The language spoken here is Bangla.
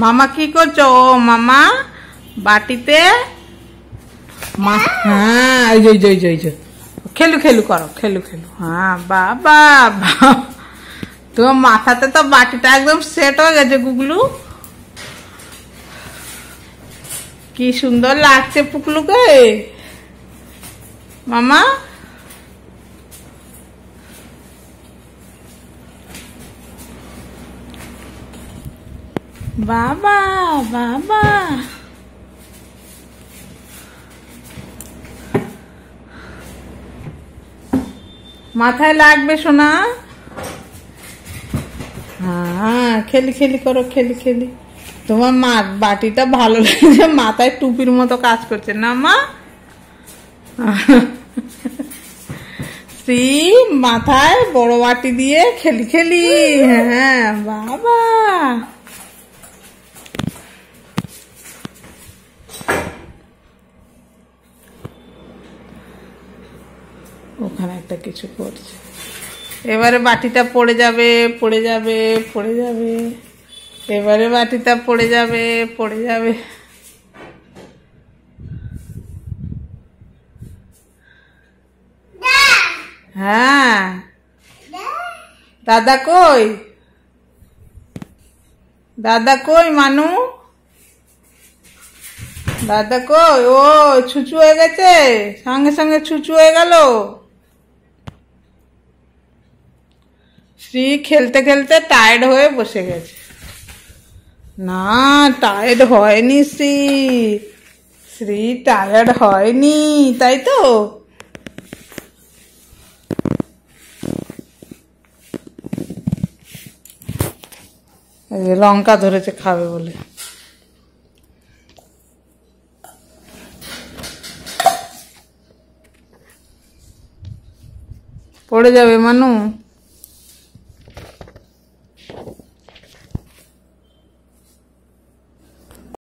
মামা কি করছো? ও মামা বাটিতে হ্যাঁ এই যে খেলু খেলু করো, খেলু খেলু। হ্যাঁ বাবা, তোমার মাথাতে তো বাটিটা একদম সেট হয়ে গেছে গুগলু। কি সুন্দর লাগছে পুকলুকে মামা। বাবা বাবা, মাথায় লাগবে সোনা। হ্যাঁ খেলি খেলি করো, খেলি খেলি। তোমার মা বাটিটা ভালো লাগছে, মাথায় টুপির মতো কাজ করছে না মা? শ্রী মাথায় বড় বাটি দিয়ে খেলি খেলি। হ্যাঁ বাবা, ওখানে একটা কিছু করছে। এবারে বাটিটা পড়ে যাবে, পড়ে যাবে, পড়ে যাবে। এবারে বাটিটা পড়ে যাবে, পড়ে যাবে। হ্যাঁ দাদা কই? দাদা কই মানু? দাদা কই? ও ছুচু হয়ে গেছে, সঙ্গে সঙ্গে ছুচু হয়ে গেল। শ্রী খেলতে খেলতে টায়ার্ড হয়ে বসে গেছে। না টায়ার্ড হয়নি শ্রী, শ্রী টায়ার্ড হয়নি, তাই তো? লঙ্কা ধরেছে খাবে বলে। পড়ে যাবে মানু।